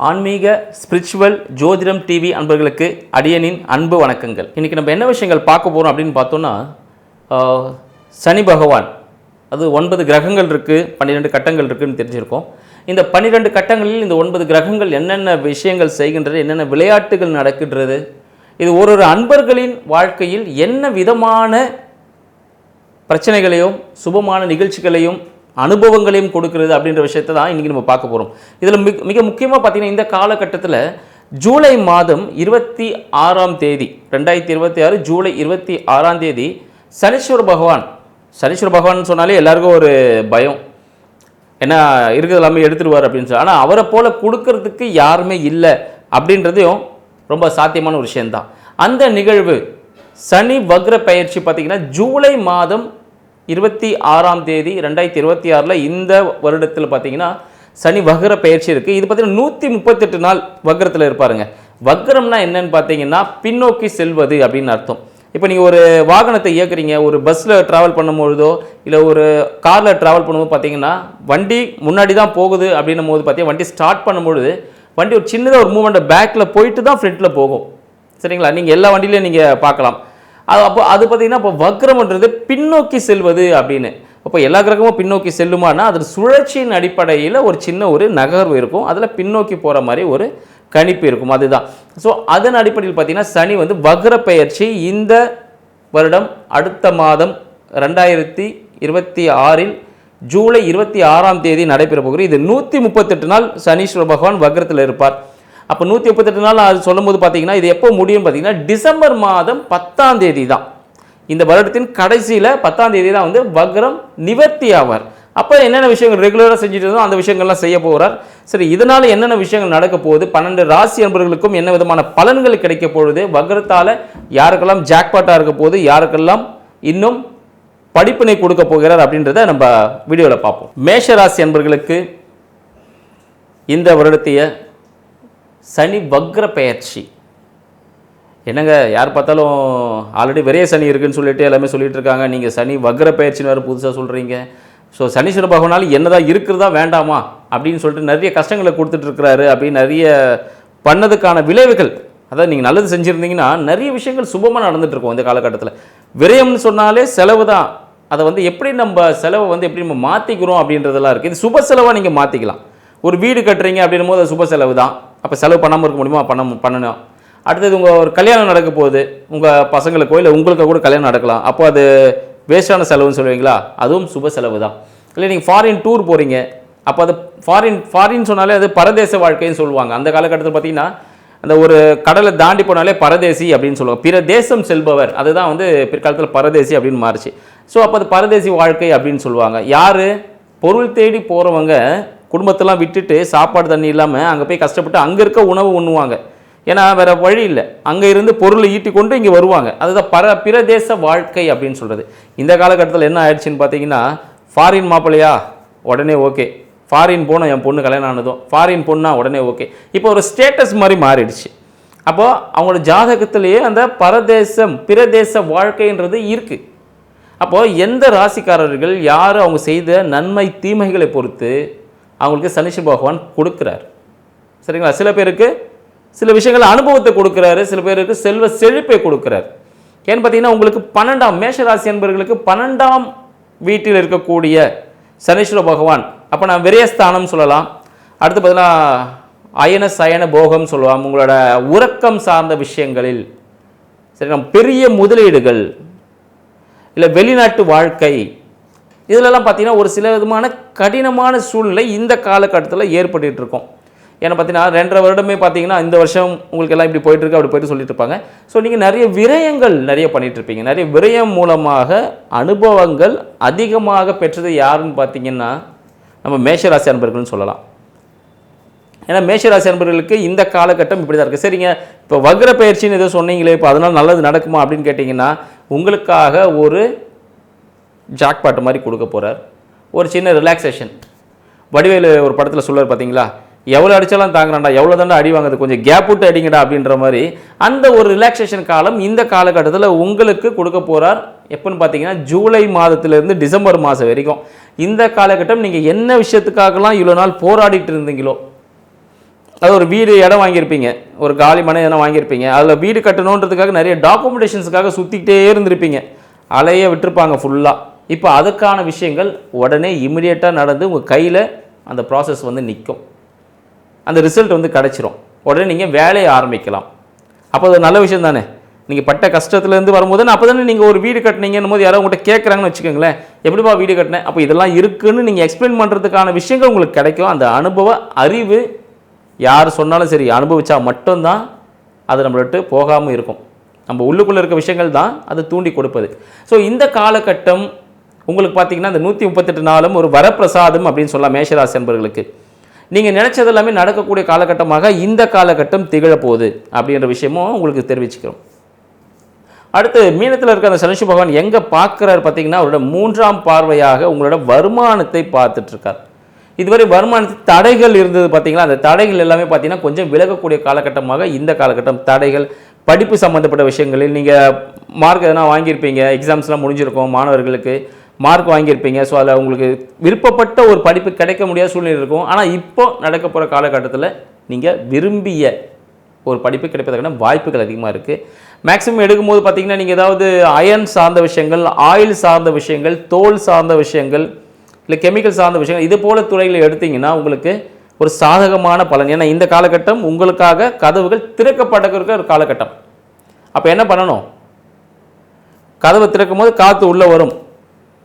ஆன்மீக ஸ்பிரிச்சுவல் ஜோதிடம் டிவி அன்பர்களுக்கு அடியனின் அன்பு வணக்கங்கள். இன்றைக்கி நம்ம என்ன விஷயங்கள் பார்க்க போகிறோம் அப்படின்னு பார்த்தோன்னா, சனி பகவான் அது 9 கிரகங்கள் இருக்குது, 12 கட்டங்கள் இருக்குதுன்னு தெரிஞ்சிருக்கோம். இந்த 12 கட்டங்களில் இந்த 9 கிரகங்கள் என்னென்ன விஷயங்கள் செய்கின்றது, என்னென்ன விளையாட்டுகள் நடக்கின்றது, இது ஒரு அன்பர்களின் வாழ்க்கையில் என்ன விதமான பிரச்சனைகளையும் சுபமான நிகழ்ச்சிகளையும் அனுபவங்களையும் கொடுக்கிறது அப்படின்ற விஷயத்தை தான் இன்றைக்கி நம்ம பார்க்க போகிறோம். இதில் மிக முக்கியமாக பார்த்திங்கன்னா, இந்த காலகட்டத்தில் ஜூலை மாதம் 26ஆம் தேதி 2026 ஜூலை 26ஆம் தேதி சனீஸ்வர பகவான் சொன்னாலே எல்லாருக்கும் ஒரு பயம், ஏன்னா இருக்கிறது எல்லாமே எடுத்துடுவார் அப்படின்னு சொல்லி. ஆனால் அவரை போல் கொடுக்கறதுக்கு யாருமே இல்லை அப்படின்றதையும் ரொம்ப சாத்தியமான ஒரு விஷயந்தான். அந்த நிகழ்வு சனி வக்ர பயிற்சி பார்த்திங்கன்னா ஜூலை மாதம் 26ஆம் தேதி 2026 இந்த வருடத்தில் பார்த்திங்கன்னா சனி வக்ர பயிற்சி இருக்குது. இது பார்த்திங்கன்னா 138 நாள் வக்ரத்தில் இருப்பாருங்க. வக்ரம்னா என்னன்னு பார்த்தீங்கன்னா பின்னோக்கி செல்வது அப்படின்னு அர்த்தம். இப்போ நீங்கள் ஒரு வாகனத்தை இயக்குறீங்க, ஒரு பஸ்ஸில் ட்ராவல் பண்ணும்பொழுதோ இல்லை ஒரு காரில் ட்ராவல் பண்ணும்போது பார்த்தீங்கன்னா வண்டி முன்னாடி தான் போகுது அப்படின்னும் போது பார்த்தீங்கன்னா வண்டி ஸ்டார்ட் பண்ணும்பொழுது வண்டி ஒரு சின்னதாக ஒரு மூவ்மெண்ட் பேக்கில் போயிட்டு தான் ஃப்ரண்ட்டில் போகும். சரிங்களா? நீங்கள் எல்லா வண்டியிலையும் நீங்கள் பார்க்கலாம். அது பார்த்தீங்கன்னா இப்போ வக்ரம்ன்றது பின்னோக்கி செல்வது அப்படின்னு. அப்போ எல்லா கிரகமும் பின்னோக்கி செல்லுமானா அதில் சுழற்சியின் அடிப்படையில் ஒரு சின்ன ஒரு நகர்வு இருக்கும், அதில் பின்னோக்கி போகிற மாதிரி ஒரு கணிப்பு இருக்கும், அதுதான். ஸோ அதன் அடிப்படையில் பார்த்தீங்கன்னா சனி வக்ர பெயர்ச்சி இந்த வருடம் அடுத்த மாதம் 2026 ஜூலை 26ஆம் தேதி நடைபெற போகிறது. இது 138 நாள் சனீஸ்வர பகவான் வக்ரத்தில் இருப்பார். அப்போ 138 நாள் அது சொல்லும்போது பார்த்தீங்கன்னா இது எப்போ முடியும் பார்த்தீங்கன்னா டிசம்பர் மாதம் 10ஆம் தேதி தான். இந்த வருடத்தின் கடைசியில் 10ஆம் தேதி தான் வக்ரம் நிவர்த்தி ஆவார். அப்போ என்னென்ன விஷயங்கள் ரெகுலராக செஞ்சுட்டு இருந்தோம் அந்த விஷயங்கள்லாம் செய்ய போகிறார். சரி, இதனால் என்னென்ன விஷயங்கள் நடக்க போகுது, 12 ராசி அன்பர்களுக்கும் என்ன விதமான பலன்கள் கிடைக்க போகுது, வக்ரத்தால் யாருக்கெல்லாம் ஜாக்பாட்டாக இருக்க போகுது, யாருக்கெல்லாம் இன்னும் படிப்பினை கொடுக்க போகிறார் அப்படின்றத நம்ம வீடியோவில் பார்ப்போம். மேஷ ராசி அன்பர்களுக்கு இந்த வருடத்தைய சனி வக்ர பெயர்ச்சி என்னங்க, யார் பார்த்தாலும் ஆல்ரெடி விரைய சனி இருக்குன்னு சொல்லிட்டு எல்லாமே சொல்லிட்டு இருக்காங்க. நீங்கள் சனி வக்ர பெயர்ச்சின்னு வேறு புதுசாக சொல்கிறீங்க. ஸோ சனீஸ்வர பகவானால் என்னதான் இருக்கிறதா வேண்டாமா அப்படின்னு சொல்லிட்டு நிறைய கஷ்டங்களை கொடுத்துட்ருக்கிறாரு அப்படின்னு நிறைய பண்ணதுக்கான விளைவுகள். அதாவது நீங்கள் நல்லது செஞ்சுருந்தீங்கன்னா நிறைய விஷயங்கள் சுபமாக நடந்துகிட்ருக்கோம் இந்த காலகட்டத்தில். விரயம்னு சொன்னாலே செலவு தான். அதை எப்படி நம்ம செலவை எப்படி நம்ம மாற்றிக்கிறோம் அப்படின்றதெல்லாம் இருக்குது. இது சுப செலவாக நீங்கள் மாற்றிக்கலாம். ஒரு வீடு கட்டுறீங்க அப்படின்னும் போது அது சுப செலவு தான். அப்போ செலவு பண்ணாமல் இருக்க முடியுமா? பண்ணணும். அடுத்தது உங்கள் ஒரு கல்யாணம் நடக்க போகுது, உங்கள் பசங்களுக்கோ இல்லை உங்களுக்கு கூட கல்யாணம் நடக்கலாம். அப்போ அது வேஸ்டான செலவுன்னு சொல்லுவீங்களா? அதுவும் சுப செலவு தான். இல்லை நீங்கள் ஃபாரின் டூர் போகிறீங்க, அப்போ அது ஃபாரின் சொன்னாலே அது பரதேச வாழ்க்கைன்னு சொல்லுவாங்க. அந்த காலகட்டத்தில் பார்த்தீங்கன்னா அந்த ஒரு கடலை தாண்டி போனாலே பரதேசி அப்படின்னு சொல்லுவாங்க. பிற தேசம் செல்பவர், அதுதான் பிற்காலத்தில் பரதேசி அப்படின்னு மாறிச்சு. ஸோ அப்போ அது பரதேசி வாழ்க்கை அப்படின்னு சொல்லுவாங்க. யார் பொருள் தேடி போகிறவங்க குடும்பத்தெல்லாம் விட்டுட்டு சாப்பாடு தண்ணி இல்லாமல் அங்கே போய் கஷ்டப்பட்டு அங்கே இருக்க உணவு உண்ணுவாங்க. ஏன்னா வேறு வழி இல்லை, அங்கே இருந்து பொருளை ஈட்டி கொண்டு இங்கே வருவாங்க. அதுதான் பிரதேச வாழ்க்கை அப்படின்னு சொல்கிறது. இந்த காலகட்டத்தில் என்ன ஆயிடுச்சுன்னு பார்த்தீங்கன்னா, ஃபாரின் மாப்பிள்ளையா உடனே ஓகே, ஃபாரின் போனோம் என் பொண்ணு கல்யாணம் ஆனதும் ஃபாரின் பொண்ணா உடனே ஓகே. இப்போ ஒரு ஸ்டேட்டஸ் மாதிரி மாறிடுச்சு. அப்போது அவங்களோட ஜாதகத்திலேயே அந்த பிரதேச வாழ்க்கைன்றது இருக்குது. அப்போது எந்த ராசிக்காரர்கள் யார் அவங்க செய்த நன்மை தீமைகளை பொறுத்து அவங்களுக்கு சனீஸ்வர பகவான் கொடுக்குறார். சரிங்களா? சில பேருக்கு சில விஷயங்கள் அனுபவத்தை கொடுக்குறாரு, சில பேருக்கு செல்வ செழிப்பை கொடுக்குறார். ஏன்னு பார்த்தீங்கன்னா உங்களுக்கு 12ஆம் மேஷராசி என்பவர்களுக்கு 12ஆம் வீட்டில் இருக்கக்கூடிய சனீஸ்வர பகவான், அப்போ நான் விரயஸ்தானம் சொல்லலாம். அடுத்து பார்த்தீங்கன்னா அயன சயன போகம் சொல்லலாம். உங்களோட உறக்கம் சார்ந்த விஷயங்களில் சரிங்களா, பெரிய முதலீடுகள் இல்லை வெளிநாட்டு வாழ்க்கை, இதிலெல்லாம் பார்த்தீங்கன்னா ஒரு சில விதமான கடினமான சூழ்நிலை இந்த காலகட்டத்தில் ஏற்பட்டு இருக்கும். ஏன்னா பார்த்தீங்கன்னா 2.5 வருடமே பார்த்தீங்கன்னா இந்த வருஷம் உங்களுக்கு எல்லாம் இப்படி போயிட்டுருக்கு அப்படி போயிட்டு சொல்லிட்டு இருப்பாங்க. ஸோ நீங்கள் நிறைய விரயங்கள் நிறைய பண்ணிகிட்ருப்பீங்க. நிறைய விரயம் மூலமாக அனுபவங்கள் அதிகமாக பெற்றது யாருன்னு பார்த்தீங்கன்னா நம்ம மேஷராசி அன்பர்கள்னு சொல்லலாம். ஏன்னா மேஷராசி அன்பர்களுக்கு இந்த காலகட்டம் இப்படி தான் இருக்குது. சரிங்க, இப்போ வக்ர பயிற்சின்னு ஏதோ சொன்னீங்களே, இப்போ அதனால் நல்லது நடக்குமா அப்படின்னு கேட்டிங்கன்னா, உங்களுக்காக ஒரு ஜாக்பாட் மாதிரி கொடுக்க போகிறார். ஒரு சின்ன ரிலாக்ஸேஷன். வடிவேலு ஒரு படத்தில் சொல்லுவார் பார்த்தீங்களா, எவ்வளோ அடித்தாலும் தாங்குறாண்டா, எவ்வளோ தாண்டா அடி வாங்குறது, கொஞ்சம் கேப் விட்டு அடிங்கடா அப்படின்ற மாதிரி அந்த ஒரு ரிலாக்ஸேஷன் காலம் இந்த காலகட்டத்தில் உங்களுக்கு கொடுக்க போகிறார் எப்போன்னு பார்த்தீங்கன்னா ஜூலை மாதத்திலிருந்து டிசம்பர் மாதம் வரைக்கும் இந்த காலகட்டம் நீங்கள் என்ன விஷயத்துக்காகலாம் இவ்வளோ நாள் போராடிட்டு இருந்தீங்களோ, அது ஒரு வீடு இடம் வாங்கியிருப்பீங்க, ஒரு காலி மனை இடம் வாங்கியிருப்பீங்க, அதில் வீடு கட்டணுன்றதுக்காக நிறைய டாக்குமெண்டேஷன்ஸுக்காக சுற்றிக்கிட்டே இருந்திருப்பீங்க, அலைய விட்டுருப்பாங்க ஃபுல்லாக. இப்போ அதுக்கான விஷயங்கள் உடனே இமிடியேட்டாக நடந்து உங்கள் கையில் அந்த ப்ராசஸ் வந்து நிற்கும், அந்த ரிசல்ட் வந்து கிடச்சிரும், உடனே நீங்கள் வேலையை ஆரம்பிக்கலாம். அப்போ அது நல்ல விஷயம் தானே. நீங்கள் பட்ட கஷ்டத்துலேருந்து வரும்போது அப்போ தானே நீங்கள் ஒரு வீடு கட்டினீங்கன்னு போது யாரோ உங்கள்கிட்ட கேட்குறாங்கன்னு வச்சுக்கோங்களேன், எப்படிப்பா வீடு கட்டினேன், அப்போ இதெல்லாம் இருக்குதுன்னு நீங்கள் எக்ஸ்பிளைன் பண்ணுறதுக்கான விஷயங்கள் உங்களுக்கு கிடைக்கும். அந்த அனுபவ அறிவு யார் சொன்னாலும் சரி, அனுபவிச்சா மட்டும்தான் அது நம்மள்ட்ட போகாமல் இருக்கும். நம்ம உள்ளுக்குள்ளே இருக்க விஷயங்கள் தான் அது தூண்டி கொடுப்பது. ஸோ இந்த காலகட்டம் உங்களுக்கு பார்த்தீங்கன்னா இந்த 138 நாளும் ஒரு வரப்பிரசாதம் அப்படின்னு சொல்லலாம் மேஷராசி என்பவர்களுக்கு. நீங்கள் நினச்சது எல்லாமே நடக்கக்கூடிய காலகட்டமாக இந்த காலகட்டம் திகழப்போகுது அப்படின்ற விஷயமும் உங்களுக்கு தெரிவிச்சுக்கிறோம். அடுத்து மீனத்தில் இருக்கிற அந்த சனீஸ்வர பகவான் எங்கே பார்க்குறாரு பார்த்தீங்கன்னா, அவரோட 3ஆம் பார்வையாக உங்களோட வருமானத்தை பார்த்துட்ருக்கார். இதுவரை வருமானத்தில் தடைகள் இருந்தது பார்த்தீங்களா, அந்த தடைகள் எல்லாமே பார்த்தீங்கன்னா கொஞ்சம் விலகக்கூடிய காலகட்டமாக இந்த காலகட்டம். தடைகள், படிப்பு சம்மந்தப்பட்ட விஷயங்களில் நீங்கள் மார்க் எதனா வாங்கியிருப்பீங்க, எக்ஸாம்ஸ்லாம் முடிஞ்சிருக்கும், மாணவர்களுக்கு மார்க் வாங்கியிருப்பீங்க. ஸோ அதில் உங்களுக்கு விருப்பப்பட்ட ஒரு படிப்பு கிடைக்க முடியாத சூழ்நிலை இருக்கும். ஆனால் இப்போ நடக்க போகிற காலகட்டத்தில் நீங்கள் விரும்பிய ஒரு படிப்பு கிடைப்பதற்கான வாய்ப்புகள் அதிகமாக இருக்குது. மேக்ஸிமம் எடுக்கும்போது பார்த்தீங்கன்னா நீங்கள் ஏதாவது அயன் சார்ந்த விஷயங்கள், ஆயில் சார்ந்த விஷயங்கள், தோல் சார்ந்த விஷயங்கள், இல்லை கெமிக்கல் சார்ந்த விஷயங்கள், இது போல துறைகளை எடுத்தீங்கன்னா உங்களுக்கு ஒரு சாதகமான பலன். ஏன்னா இந்த காலகட்டம் உங்களுக்காக கதவுகள் திறக்கப்பட்டிருக்க ஒரு காலகட்டம். அப்போ என்ன பண்ணணும், கதவை திறக்கும் போது காற்று உள்ளே வரும்,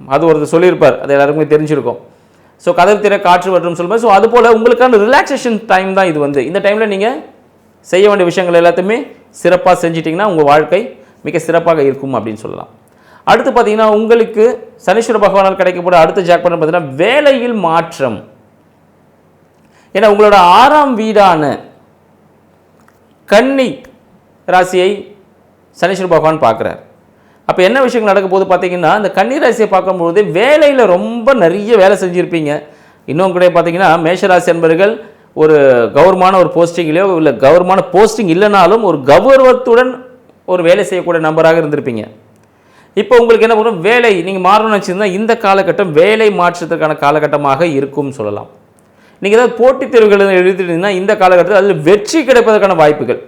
அது ஒருத்தர் சொல்லியிருப்பார், அது எல்லாருக்குமே தெரிஞ்சிருக்கும். ஸோ கதவு திற காற்று வரும் சொல்லும்போது, ஸோ அதுபோல் உங்களுக்கான ரிலாக்ஸேஷன் டைம் தான் இது வந்து. இந்த டைமில் நீங்கள் செய்ய வேண்டிய விஷயங்கள் எல்லாத்தையுமே சிறப்பாக செஞ்சிட்டிங்கன்னா உங்கள் வாழ்க்கை மிக சிறப்பாக இருக்கும் அப்படின்னு சொல்லலாம். அடுத்து பார்த்தீங்கன்னா உங்களுக்கு சனீஸ்வர பகவானால் கிடைக்கப்பட அடுத்த ஜாக்பாட் பார்த்தீங்கன்னா வேலையில் மாற்றம். ஏன்னா உங்களோட 6ஆம் வீடான கன்னி ராசியை சனீஸ்வர பகவான் பார்க்குறார். அப்போ என்ன விஷயங்கள் நடக்க போது பார்த்தீங்கன்னா, இந்த கன்னி ராசியை பார்க்கும்போது வேலையில் ரொம்ப நிறைய வேலை செஞ்சுருப்பீங்க. இன்னும் கூட பார்த்தீங்கன்னா மேஷராசி என்பவர்கள் ஒரு கௌரவமான ஒரு போஸ்டிங்லையோ இல்லை கௌரவமான போஸ்டிங் இல்லைனாலும் ஒரு கௌரவத்துடன் ஒரு வேலை செய்யக்கூடிய நபராக இருந்திருப்பீங்க. இப்போ உங்களுக்கு என்ன பண்ணும், வேலை நீங்கள் மாறணும்னு வச்சுருந்தா இந்த காலகட்டம் வேலை மாற்றத்திற்கான காலகட்டமாக இருக்கும்னு சொல்லலாம். நீங்கள் ஏதாவது போட்டித் தேர்வுகள் எழுதிட்டீங்கன்னா இந்த காலகட்டத்தில் அதில் வெற்றி கிடைப்பதற்கான வாய்ப்புகள்.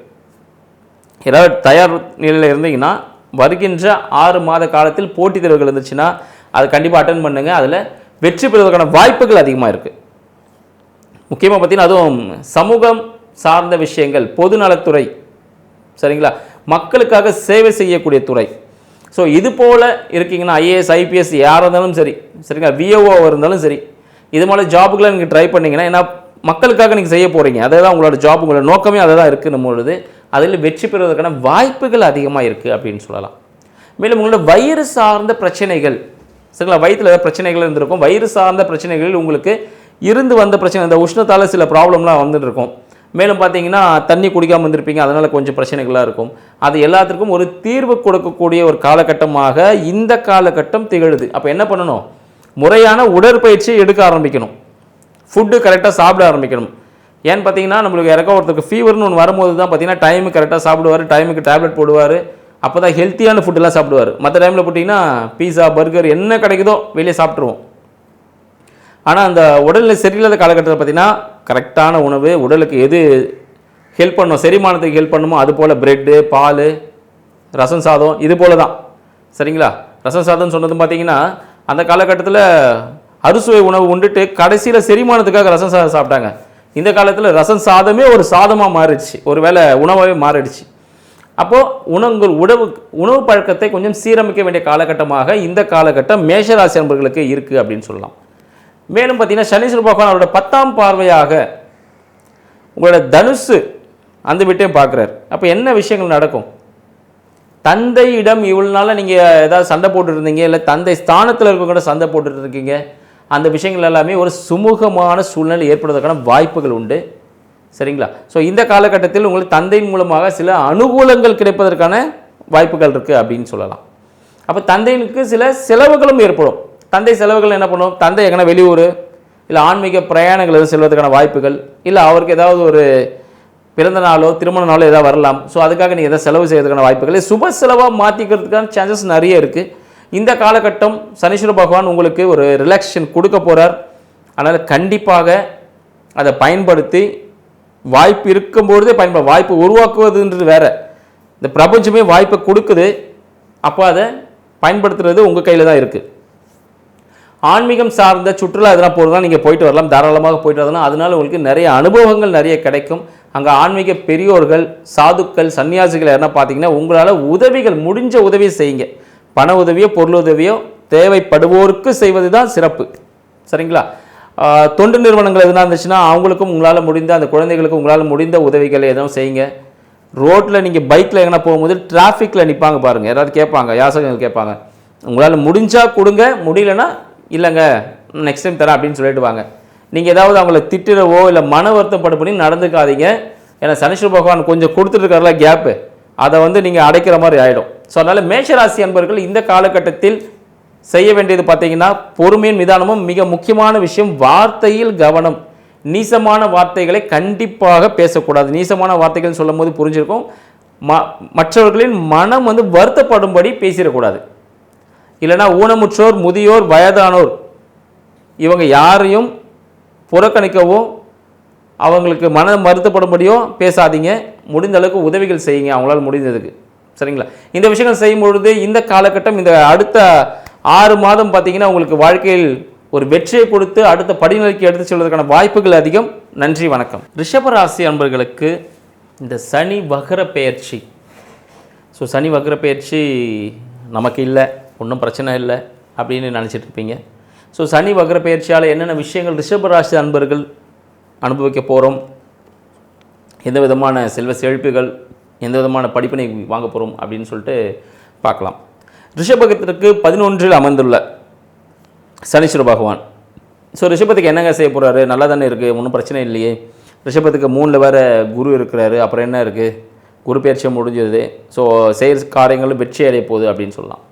ஏதாவது தயார் நிலையில் இருந்தீங்கன்னா வருகின்ற 6 மாத காலத்தில் போட்டித் தேர்வுகள் இருந்துச்சுன்னா அது கண்டிப்பாக அட்டன் பண்ணுங்கள், அதில் வெற்றி பெறுவதற்கான வாய்ப்புகள் அதிகமாக இருக்குது. முக்கியமாக பார்த்தீங்கன்னா அதுவும் சமூகம் சார்ந்த விஷயங்கள், பொதுநலத்துறை, சரிங்களா, மக்களுக்காக சேவை செய்யக்கூடிய துறை. ஸோ இது போல் இருக்கீங்கன்னா ஐஏஎஸ் ஐபிஎஸ் யாராக இருந்தாலும் சரி, சரிங்களா, விஓஓ இருந்தாலும் சரி, இது மாதிரி ஜாபுகளை நீங்கள் ட்ரை பண்ணிங்கன்னா, ஏன்னா மக்களுக்காக நீங்கள் செய்ய போகிறீங்க, அதை தான் உங்களோட ஜாப், உங்களோட நோக்கமே அதை தான் இருக்குது நம்மளோடது. அதில் வெற்றி பெறுவதற்கான வாய்ப்புகள் அதிகமாக இருக்குது அப்படின்னு சொல்லலாம். மேலும் உங்களோட வயிறு சார்ந்த பிரச்சனைகள், சரிங்களா, வயிற்றில் ஏதாவது பிரச்சனைகள் இருந்திருக்கும், வயிறு சார்ந்த பிரச்சனைகளில் உங்களுக்கு இருந்து வந்த பிரச்சனை, இந்த உஷ்ணத்தால் சில ப்ராப்ளம்லாம் வந்துட்டு இருக்கும். மேலும் பார்த்தீங்கன்னா தண்ணி குடிக்காமல் வந்திருப்பீங்க, அதனால் கொஞ்சம் பிரச்சனைகளாக இருக்கும். அது எல்லாத்துக்கும் ஒரு தீர்வு கொடுக்கக்கூடிய ஒரு காலகட்டமாக இந்த காலகட்டம் திகழுது. அப்போ என்ன பண்ணணும், முறையான உடற்பயிற்சியை எடுக்க ஆரம்பிக்கணும், ஃபுட்டு கரெக்டாக சாப்பிட ஆரம்பிக்கணும். ஏன்னு பார்த்தீங்கன்னா நம்மளுக்கு யாருக்கா ஒருத்தருக்கு ஃபீவர்னு ஒன்று வரும்போது தான் பார்த்தீங்கன்னா டைமுக்கு கரெக்டாக சாப்பிடுவார், டைமுக்கு டேப்லெட் போடுவார், அப்போ தான் ஹெல்த்தியான ஃபுட்டெல்லாம் சாப்பிடுவார். மற்ற டைமில் போட்டிங்கன்னா பீஸா பர்கர் என்ன கிடைக்குதோ வெளியே சாப்பிட்ருவோம். ஆனால் அந்த உடலில் சரியில்லாத காலகட்டத்தில் பார்த்திங்கன்னா கரெக்டான உணவு, உடலுக்கு எது ஹெல்ப் பண்ணும், செரிமானத்துக்கு ஹெல்ப் பண்ணுமோ அது போல் பிரெட்டு, பால், ரசம் சாதம், இது போல் தான், சரிங்களா. ரசம் சாதம்னு சொன்னதும் பார்த்திங்கன்னா அந்த காலகட்டத்தில் அறுசுவை உணவு உண்டுட்டு கடைசியில் செரிமானத்துக்காக ரசம் சாதம் சாப்பிட்டாங்க. இந்த காலத்தில் ரசம் சாதமே ஒரு சாதமாக மாறிடுச்சு, ஒரு வேளை உணவாகவே மாறிடுச்சு. அப்போது உணவு பழக்கத்தை கொஞ்சம் சீரமைக்க வேண்டிய காலகட்டமாக இந்த காலகட்டம் மேஷராசி நண்பர்களுக்கு இருக்குது அப்படின்னு சொல்லலாம். மேலும் பார்த்தீங்கன்னா சனீஸ்வர பகவான் அவரோட 10ஆம் பார்வையாக உங்களோட தனுசு அந்த வீட்டையும் பார்க்குறாரு. அப்போ என்ன விஷயங்கள் நடக்கும், தந்தையிடம் இவ்வளோ நாளாக நீங்கள் ஏதாவது சண்டை போட்டுட்டு இருந்தீங்க, இல்லை தந்தை ஸ்தானத்தில் இருக்கவங்க சண்டை போட்டுட்டு இருக்கீங்க, அந்த விஷயங்கள் எல்லாமே ஒரு சுமூகமான சூழ்நிலை ஏற்படுவதற்கான வாய்ப்புகள் உண்டு, சரிங்களா. ஸோ இந்த காலகட்டத்தில் உங்களுக்கு தந்தையின் மூலமாக சில அனுகூலங்கள் கிடைப்பதற்கான வாய்ப்புகள் இருக்குது அப்படின்னு சொல்லலாம். அப்போ தந்தையினுக்கு சில செலவுகளும் ஏற்படும். தந்தை செலவுகள் என்ன பண்ணும், தந்தை எங்கன்னா வெளியூர் இல்லை ஆன்மீக பிரயாணங்கள் எதுவும் செல்வதற்கான வாய்ப்புகள், இல்லை அவருக்கு ஏதாவது ஒரு பிறந்த நாளோ திருமண நாளோ ஏதாவது வரலாம். ஸோ அதுக்காக நீங்கள் எதாவது செலவு செய்வதற்கான வாய்ப்புகள், சுப செலவாக மாற்றிக்கிறதுக்கான சான்சஸ் நிறைய இருக்குது. இந்த காலகட்டம் சனீஸ்வர பகவான் உங்களுக்கு ஒரு ரிலாக்ஸேஷன் கொடுக்க போகிறார். அதனால் கண்டிப்பாக அதை பயன்படுத்தி வாய்ப்பு இருக்கும்பொழுதே வாய்ப்பு உருவாக்குவதுன்றது வேறு. இந்த பிரபஞ்சமே வாய்ப்பை கொடுக்குது, அப்போ அதை பயன்படுத்துறது உங்கள் கையில் தான் இருக்குது. ஆன்மீகம் சார்ந்த சுற்றுலா எதனா போகிறதுனா நீங்கள் போயிட்டு வரலாம், தாராளமாக போயிட்டு வரலாம். அதனால் உங்களுக்கு நிறைய அனுபவங்கள் நிறைய கிடைக்கும். அங்கே ஆன்மீக பெரியோர்கள், சாதுக்கள், சன்னியாசிகள் யாருன்னா பார்த்தீங்கன்னா உங்களால் உதவிகள் முடிஞ்ச உதவியை செய்யுங்க. பண உதவியோ பொருள் உதவியோ தேவைப்படுவோருக்கு செய்வது தான் சிறப்பு. சரிங்களா? தொண்டு நிறுவனங்கள் எதுனா இருந்துச்சுன்னா அவங்களுக்கும் உங்களால் முடிந்த, அந்த குழந்தைகளுக்கும் உங்களால் முடிந்த உதவிகளை எதுவும் செய்யுங்க. ரோட்டில் நீங்கள் பைக்கில் எங்கன்னா போகும்போது டிராஃபிக்கில் நிற்பாங்க பாருங்கள், யாராவது கேட்பாங்க, யாசகங்கள் கேட்பாங்க, உங்களால் முடிஞ்சால் கொடுங்க, முடியலன்னா இல்லைங்க நெக்ஸ்ட் டைம் தரேன் அப்படின்னு சொல்லிட்டு வாங்க. நீங்கள் ஏதாவது அவங்கள திட்டுறவோ இல்லை மன வருத்தப்பட பண்ணி நடந்துக்காதீங்க. ஏன்னா சனீஸ்வர பகவான் கொஞ்சம் கொடுத்துருக்காருல கேப்பு, அதை நீங்கள் அடைக்கிற மாதிரி ஆகிடும். ஸோ அதனால் மேஷராசி அன்பர்கள் இந்த காலகட்டத்தில் செய்ய வேண்டியது பார்த்தீங்கன்னா பொறுமையும் நிதானமும். மிக முக்கியமான விஷயம் வார்த்தையில் கவனம். நீசமான வார்த்தைகளை கண்டிப்பாக பேசக்கூடாது. நீசமான வார்த்தைகள் சொல்லும் போது புரிஞ்சிருக்கும், மற்றவர்களின் மனம் வருத்தப்படும்படி பேசிடக்கூடாது. இல்லைனா ஊனமுற்றோர், முதியோர், வயதானோர் இவங்க யாரையும் புறக்கணிக்கவோ அவங்களுக்கு மனம் வருத்தப்படும்படியோ பேசாதீங்க. முடிந்த அளவுக்கு உதவிகள் செய்யுங்க அவங்களால் முடிந்ததுக்கு. சரிங்களா? இந்த விஷயங்கள் செய்யும் பொழுது இந்த காலகட்டம், இந்த அடுத்த 6 மாதம் பார்த்தீங்கன்னா உங்களுக்கு வாழ்க்கையில் ஒரு வெற்றியை கொடுத்து அடுத்த படிநிலைக்கு எடுத்து செல்வதற்கான வாய்ப்புகள் அதிகம். நன்றி, வணக்கம். ரிஷபராசி அன்பர்களுக்கு இந்த சனி வக்ர பெயர்ச்சி, ஸோ சனி வக்ர பெயர்ச்சி நமக்கு இல்லை, ஒன்றும் பிரச்சனை இல்லை அப்படின்னு நினச்சிட்டு இருப்பீங்க. ஸோ சனி வக்ர பெயர்ச்சியால் என்னென்ன விஷயங்கள் ரிஷபராசி அன்பர்கள் அனுபவிக்க போகிறோம், எந்த விதமான செல்வ செழிப்புகள், எந்த விதமான படிப்பினை வாங்க போகிறோம் அப்படின்னு சொல்லிட்டு பார்க்கலாம். ரிஷபத்திற்கு 11 அமர்ந்துள்ள சனீஸ்வர பகவான். ஸோ ரிஷபத்துக்கு என்னங்க செய்ய போகிறாரு? நல்லா தானே இருக்குது, ஒன்றும் பிரச்சனை இல்லையே. ரிஷபத்துக்கு 3ல் வேறு குரு இருக்கிறாரு, அப்புறம் என்ன இருக்குது, குரு பயிற்சியை முடிஞ்சது. ஸோ செயல் காரியங்களும் வெற்றி அடைய போகுது அப்படின்னு சொல்லலாம்.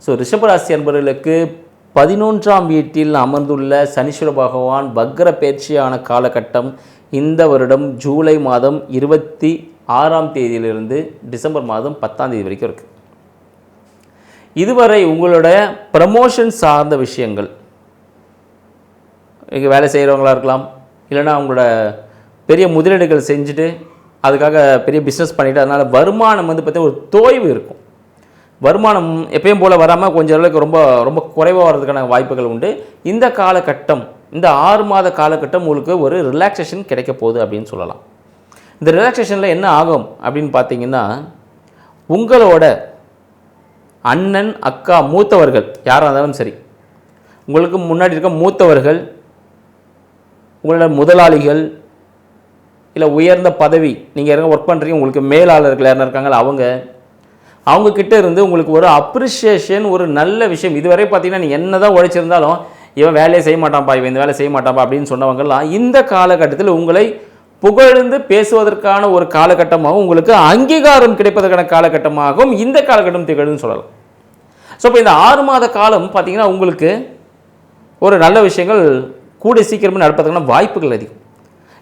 ஸோ ரிஷபராசி அன்பர்களுக்கு 11ஆம் வீட்டில் அமர்ந்துள்ள சனீஸ்வர பகவான் வக்ர பயிற்சியான காலகட்டம் இந்த வருடம் ஜூலை மாதம் 26ஆம் தேதியிலிருந்து டிசம்பர் மாதம் 10ஆம் தேதி வரைக்கும் இருக்குது. இதுவரை உங்களுடைய ப்ரமோஷன் சார்ந்த விஷயங்கள், இங்கே வேலை செய்கிறவங்களாக இருக்கலாம், இல்லைனா அவங்களோட பெரிய முதலீடுகள் செஞ்சுட்டு அதுக்காக பெரிய பிஸ்னஸ் பண்ணிவிட்டு அதனால் வருமானம் பார்த்தீங்கன்னா ஒரு தோய்வு இருக்கும். வருமானம் எப்பயும் போல் வராமல் கொஞ்சம் அளவுக்கு ரொம்ப ரொம்ப குறைவாக வர்றதுக்கான வாய்ப்புகள் உண்டு. இந்த காலகட்டம், இந்த 6 மாத காலகட்டம் உங்களுக்கு ஒரு ரிலாக்ஸேஷன் கிடைக்க போகுது அப்படின்னு சொல்லலாம். இந்த ரிலாக்ஸேஷனில் என்ன ஆகும் அப்படின்னு பார்த்தீங்கன்னா, உங்களோட அண்ணன், அக்கா, மூத்தவர்கள் யாராக இருந்தாலும் சரி, உங்களுக்கு முன்னாடி இருக்க மூத்தவர்கள், உங்களோட முதலாளிகள், இல்லை உயர்ந்த பதவி நீங்கள் யாரும் ஒர்க் பண்ணுறீங்க, உங்களுக்கு மேலாளர்கள் யாரும் இருக்காங்களா அவங்கக்கிட்ட இருந்து உங்களுக்கு ஒரு அப்ரிஷியேஷன், ஒரு நல்ல விஷயம். இதுவரை பார்த்தீங்கன்னா நீங்கள் என்ன தான் உழைச்சிருந்தாலும் இவன் வேலையை செய்ய மாட்டான்ப்பா, இவன் இந்த வேலை செய்ய மாட்டான்ப்பா அப்படின்னு சொன்னவங்கலாம் இந்த காலகட்டத்தில் உங்களை புகழ்ந்து பேசுவதற்கான ஒரு காலகட்டமாகவும் உங்களுக்கு அங்கீகாரம் கிடைப்பதற்கான காலகட்டமாகவும் இந்த காலகட்டம் திகழ்ன்னு சொல்லலாம். ஸோ இப்போ இந்த 6 மாத காலம் பார்த்தீங்கன்னா உங்களுக்கு ஒரு நல்ல விஷயங்கள் கூடிய சீக்கிரமே நடப்பதற்கான வாய்ப்புகள் அதிகம்.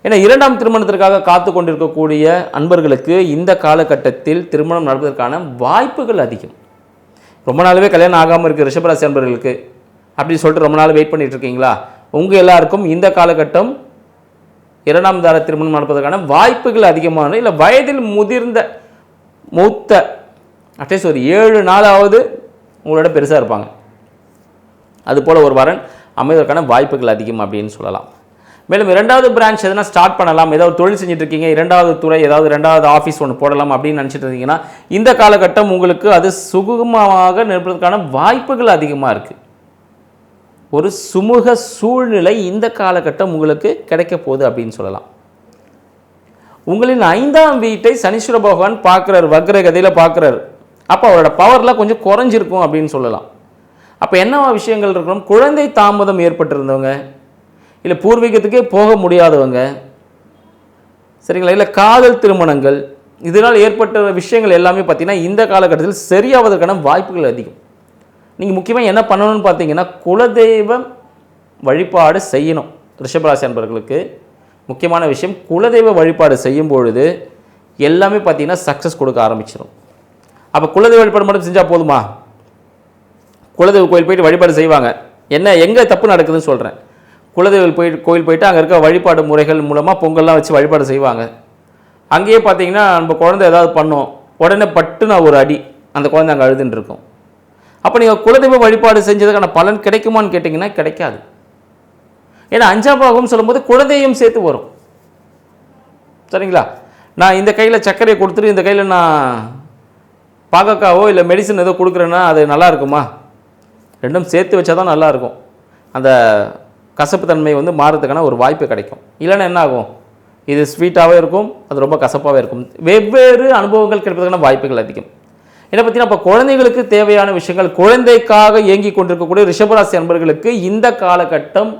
ஏன்னா 2ஆம் திருமணத்திற்காக காத்து கொண்டிருக்கக்கூடிய அன்பர்களுக்கு இந்த காலகட்டத்தில் திருமணம் நடப்பதற்கான வாய்ப்புகள் அதிகம். ரொம்ப நாளாகவே கல்யாணம் ஆகாமல் இருக்குது ரிஷபராசி அன்பர்களுக்கு அப்படின்னு சொல்லிட்டு ரொம்ப நாள் வெயிட் பண்ணிட்டு இருக்கீங்களா? உங்கள் எல்லாருக்கும் இந்த காலகட்டம் 2ஆம் தார திருமணம் நடப்பதற்கான வாய்ப்புகள் அதிகமான, இல்லை வயதில் முதிர்ந்த மூத்த அட்லீஸ்ட் ஒரு 7 நாளாவது உங்களோட பெருசாக இருப்பாங்க. அதுபோல் ஒரு வரன் அமைவதற்கான வாய்ப்புகள் அதிகம் அப்படின்னு சொல்லலாம். மேலும் 2வது பிரான்ச் எதனா ஸ்டார்ட் பண்ணலாம், ஏதாவது தொழில் செஞ்சுட்டு இருக்கீங்க, 2வது துறை, ஏதாவது 2வது ஆஃபீஸ் ஒன்று போடலாம் அப்படின்னு நினச்சிட்டு இருந்தீங்கன்னா இந்த காலகட்டம் உங்களுக்கு அது சுகமாக நிற்பதற்கான வாய்ப்புகள் அதிகமாக இருக்குது. ஒரு சுமூக சூழ்நிலை இந்த காலகட்டம் உங்களுக்கு கிடைக்க போகுது அப்படின்னு சொல்லலாம். உங்களின் 5ஆம் வீட்டை சனீஸ்வர பகவான் பார்க்குறாரு, வக்ர கதையில் பார்க்குறாரு. அப்போ அவரோட பவர்லாம் கொஞ்சம் குறைஞ்சிருக்கும் அப்படின்னு சொல்லலாம். அப்போ என்னவா விஷயங்கள் இருக்கணும்? குழந்தை தாமதம் ஏற்பட்டிருந்தவங்க, இல்லை பூர்வீகத்துக்கே போக முடியாதவங்க, சரிங்களா, இல்லை காதல் திருமணங்கள், இதனால் ஏற்பட்ட விஷயங்கள் எல்லாமே பார்த்தீங்கன்னா இந்த காலகட்டத்தில் சரியாவதற்கான வாய்ப்புகள் அதிகம். நீங்கள் முக்கியமாக என்ன பண்ணணும்னு பார்த்தீங்கன்னா குலதெய்வம் வழிபாடு செய்யணும். ரிஷபராசி அன்பர்களுக்கு முக்கியமான விஷயம், குலதெய்வ வழிபாடு செய்யும் பொழுது எல்லாமே பார்த்தீங்கன்னா சக்ஸஸ் கொடுக்க ஆரம்பிச்சிடும். அப்போ குலதெய்வ வழிபாடு மட்டும் செஞ்சால் போதுமா? குலதெய்வ கோயில் போயிட்டு வழிபாடு செய்வாங்க. என்ன எங்கே தப்பு நடக்குதுன்னு சொல்கிறேன். குலதெய்வ கோயில் போயிட்டு அங்கே இருக்க வழிபாடு முறைகள் மூலமாக பொங்கல்லாம் வச்சு வழிபாடு செய்வாங்க. அங்கேயே பார்த்தீங்கன்னா நம்ம குழந்தை ஏதாவது பண்ணோம், உடனே பட்டுன்னு ஒரு அடி, அந்த குழந்தை அங்கே அழுதுன்னு இருக்கும். அப்போ நீங்கள் குலதெய்வ வழிபாடு செஞ்சதுக்கான பலன் கிடைக்குமான்னு கேட்டிங்கன்னா கிடைக்காது. ஏன்னா 5ஆம் பாகம் சொல்லும்போது குலதெய்வம் சேர்த்து வரும். சரிங்களா? நான் இந்த கையில் சர்க்கரையை கொடுத்துட்டு இந்த கையில் நான் பாகக்காவோ இல்லை மெடிசன் ஏதோ கொடுக்குறேன்னா அது நல்லா இருக்குமா? ரெண்டும் சேர்த்து வச்சா தான் நல்லாயிருக்கும். அந்த கசப்பு தன்மை மாறுறதுக்கான ஒரு வாய்ப்பு கிடைக்கும். இல்லைன்னா என்ன ஆகும், இது ஸ்வீட்டாகவே இருக்கும், அது ரொம்ப கசப்பாகவே இருக்கும். வெவ்வேறு அனுபவங்கள் கிடைப்பதற்கான வாய்ப்புகள் அதிகம். என்ன பார்த்தீங்கன்னா, இப்போ குழந்தைகளுக்கு தேவையான விஷயங்கள், குழந்தைக்காக இயங்கி கொண்டிருக்கக்கூடிய ரிஷபராசி அன்பர்களுக்கு இந்த காலகட்டம்